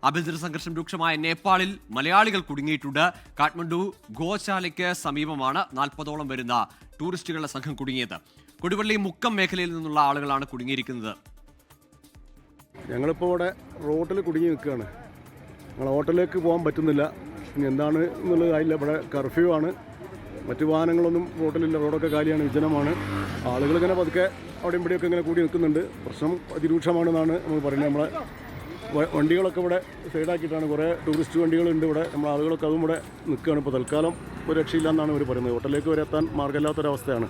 ആഭ്യന്തര സംഘർഷം രൂക്ഷമായ നേപ്പാളിൽ മലയാളികൾ കുടുങ്ങിയിട്ടുണ്ട്. കാഠ്മണ്ഡു ഗോശാലയ്ക്ക് സമീപമാണ് 40ഓളം വരുന്ന ടൂറിസ്റ്റുകളുടെ സംഘം കുടുങ്ങിയത്. കൊടുവള്ളി മുക്കം മേഖലയിൽ നിന്നുള്ള ആളുകളാണ് കുടുങ്ങിയിരിക്കുന്നത്. ഞങ്ങളിപ്പോൾ ഇവിടെ റോഡിൽ കുടുങ്ങി നിൽക്കുകയാണ്. ഞങ്ങൾ ഹോട്ടലിലേക്ക് പോകാൻ പറ്റുന്നില്ല. ഇനി എന്താണ് എന്നുള്ളത് അറിയില്ല. ഇവിടെ കർഫ്യൂ ആണ്. മറ്റു വാഹനങ്ങളൊന്നും റോഡിലില്ല. റോഡൊക്കെ കാലിയാണ്, വിജനമാണ്. ആളുകളിങ്ങനെ പതുക്കെ അവിടെയും ഇവിടെയൊക്കെ ഇങ്ങനെ കൂടി നിൽക്കുന്നുണ്ട്. പ്രശ്നം അതിരൂക്ഷമാണെന്നാണ് നമ്മൾ പറയുന്നത്. നമ്മളെ വണ്ടികളൊക്കെ ഇവിടെ സൈഡാക്കിയിട്ടാണ്. കുറേ ടൂറിസ്റ്റ് വണ്ടികളുണ്ട് ഇവിടെ. നമ്മൾ ആളുകളൊക്കെ അതും ഇവിടെ നിൽക്കുകയാണ്. ഇപ്പോൾ തൽക്കാലം ഒരു രക്ഷയില്ല എന്നാണ് ഇവർ പറയുന്നത്. ഹോട്ടലിലേക്ക് വരെ എത്താൻ മാർഗ്ഗമില്ലാത്തൊരവസ്ഥയാണ്.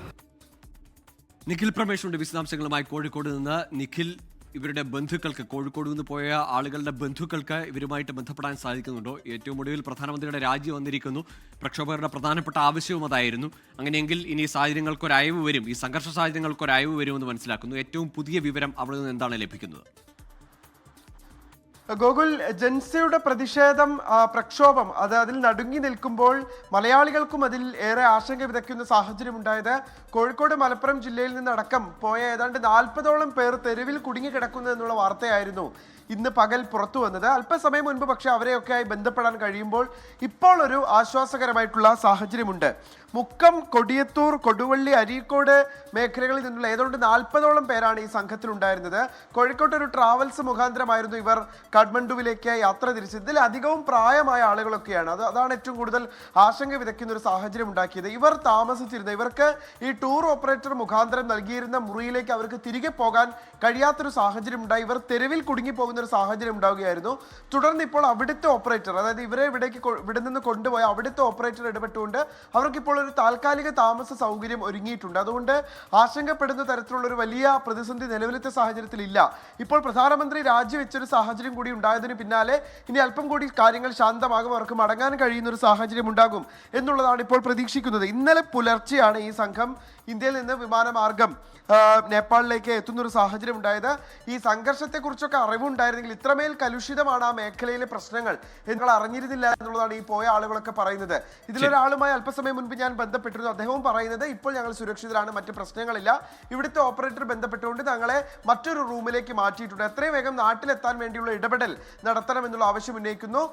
നിഖിൽ പ്രമേഷുണ്ട് വിശദാംശങ്ങളുമായി കോഴിക്കോട് നിന്ന്. നിഖിൽ, ഇവരുടെ ബന്ധുക്കൾക്ക്, കോഴിക്കോട് നിന്ന് പോയ ആളുകളുടെ ബന്ധുക്കൾക്ക് ഇവരുമായിട്ട് ബന്ധപ്പെടാൻ സാധിക്കുന്നുണ്ടോ? ഏറ്റവും ഒടുവിൽ പ്രധാനമന്ത്രിയുടെ രാജി വന്നിരിക്കുന്നു. പ്രക്ഷോഭകരുടെ പ്രധാനപ്പെട്ട ആവശ്യവും അതായിരുന്നു. അങ്ങനെയെങ്കിൽ ഇനി സാഹചര്യങ്ങൾക്കൊരയവ് വരും, ഈ സംഘർഷ സാഹചര്യങ്ങൾക്കൊരയവ് വരുമെന്ന് മനസ്സിലാക്കുന്നു. ഏറ്റവും പുതിയ വിവരം അവിടെ നിന്ന് എന്താണ് ലഭിക്കുന്നത്? ഗോകുൽ, ജൻസിയുടെ പ്രതിഷേധം, പ്രക്ഷോഭം അതിൽ നടുങ്ങി നിൽക്കുമ്പോൾ മലയാളികൾക്കും അതിൽ ഏറെ ആശങ്ക വിതയ്ക്കുന്ന സാഹചര്യം ഉണ്ടായത്. കോഴിക്കോട്, മലപ്പുറം ജില്ലയിൽ നിന്നടക്കം പോയ ഏതാണ്ട് 40ഓളം പേർ തെരുവിൽ കുടുങ്ങിക്കിടക്കുന്നു എന്നുള്ള വാർത്തയായിരുന്നു ഇന്ന് പകൽ പുറത്തു വന്നത്. അല്പസമയം മുൻപ് പക്ഷേ അവരെയൊക്കെയായി ബന്ധപ്പെടാൻ കഴിയുമ്പോൾ ഇപ്പോൾ ഒരു ആശ്വാസകരമായിട്ടുള്ള സാഹചര്യമുണ്ട്. മുക്കം, കൊടിയത്തൂർ, കൊടുവള്ളി, അരീക്കോട് മേഖലകളിൽ നിന്നുള്ള ഏതാണ്ട് 40ഓളം പേരാണ് ഈ സംഘത്തിലുണ്ടായിരുന്നത്. കോഴിക്കോട്ട് ഒരു ട്രാവൽസ് മുഖാന്തരമായിരുന്നു ഇവർ കാഠ്മണ്ഡുവിലേക്ക് യാത്ര തിരിച്ചത്. ഇതിൽ അധികവും പ്രായമായ ആളുകളൊക്കെയാണ്. അതാണ് ഏറ്റവും കൂടുതൽ ആശങ്ക വിതയ്ക്കുന്ന ഒരു സാഹചര്യം ഉണ്ടാക്കിയത്. ഇവർ താമസിച്ചിരുന്ന, ഇവർക്ക് ഈ ടൂർ ഓപ്പറേറ്റർ മുഖാന്തരം നൽകിയിരുന്ന മുറിയിലേക്ക് അവർക്ക് തിരികെ പോകാൻ കഴിയാത്തൊരു സാഹചര്യം ഉണ്ടായി. ഇവർ തെരുവിൽ കുടുങ്ങിപ്പോകുന്ന ഒരു സാഹചര്യം ഉണ്ടാവുകയായിരുന്നു. തുടർന്ന് ഇപ്പോൾ അവിടുത്തെ ഓപ്പറേറ്റർ, അതായത് ഇവരെ ഇവിടെ നിന്ന് കൊണ്ടുപോയ അവിടുത്തെ ഓപ്പറേറ്റർ ഇടപെട്ടുകൊണ്ട് അവർക്കിപ്പോൾ ഒരു താൽക്കാലിക താമസ സൗകര്യം ഒരുങ്ങിയിട്ടുണ്ട്. അതുകൊണ്ട് ആശങ്കപ്പെടുന്ന തരത്തിലുള്ള ഒരു വലിയ പ്രതിസന്ധി നിലവിലത്തെ സാഹചര്യത്തിൽ ഇല്ല. ഇപ്പോൾ പ്രധാനമന്ത്രി രാജിവെച്ചൊരു സാഹചര്യം കൂടി ഉണ്ടായതിന് പിന്നാലെ ഇനി അല്പം കൂടി കാര്യങ്ങൾ ശാന്തമാകും, അവർക്ക് മടങ്ങാൻ കഴിയുന്ന ഒരു സാഹചര്യം ഉണ്ടാകും എന്നുള്ളതാണ് ഇപ്പോൾ പ്രതീക്ഷിക്കുന്നത്. ഇന്നലെ പുലർച്ചെയാണ് ഈ സംഘം ഇന്ത്യയിൽ നിന്ന് വിമാനമാർഗം നേപ്പാളിലേക്ക് എത്തുന്നൊരു സാഹചര്യം ഉണ്ടായത്. ഈ സംഘർഷത്തെക്കുറിച്ചൊക്കെ അറിവുണ്ടായിരുന്നെങ്കിൽ ഇത്രമേൽ കലുഷിതമാണ് ആ മേഖലയിലെ പ്രശ്നങ്ങൾ നിങ്ങൾ അറിഞ്ഞിരുന്നില്ല എന്നുള്ളതാണ് ഈ പോയ ആളുകളൊക്കെ പറയുന്നത്. ഇതിലൊരാളുമായി അല്പസമയം മുൻപ് ഞാൻ ബന്ധപ്പെട്ടിരുന്നു. അദ്ദേഹവും പറയുന്നത് ഇപ്പോൾ ഞങ്ങൾ സുരക്ഷിതരാണ്, മറ്റ് പ്രശ്നങ്ങളില്ല. ഇവിടുത്തെ ഓപ്പറേറ്റർ ബന്ധപ്പെട്ടുകൊണ്ട് ഞങ്ങളെ മറ്റൊരു റൂമിലേക്ക് മാറ്റിയിട്ടുണ്ട്. എത്രയും വേഗം നാട്ടിലെത്താൻ വേണ്ടിയുള്ള ഇടപെടൽ നടത്തണമെന്നുള്ള ആവശ്യം ഉന്നയിക്കുന്നു.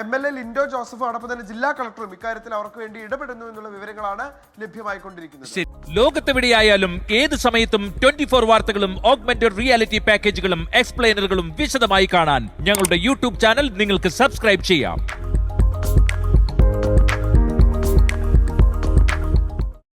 MLA ലിൻഡോ ജോസഫും അതോടൊപ്പം തന്നെ ജില്ലാ കളക്ടറും ഇക്കാര്യത്തിൽ അവർക്ക് വേണ്ടി ഇടപെടുന്നു എന്നുള്ള വിവരങ്ങളാണ് ലഭ്യമായിക്കൊണ്ടിരിക്കുന്നത്. ലോകത്തെവിടെയായാലും ഏത് സമയത്തും 24 വാർത്തകളും ഓഗ്മെന്റഡ് റിയാലിറ്റി പാക്കേജുകളും എക്സ്പ്ലെയിനറുകളും വിശദമായി കാണാൻ ഞങ്ങളുടെ യൂട്യൂബ് ചാനൽ നിങ്ങൾക്ക് സബ്സ്ക്രൈബ് ചെയ്യാം.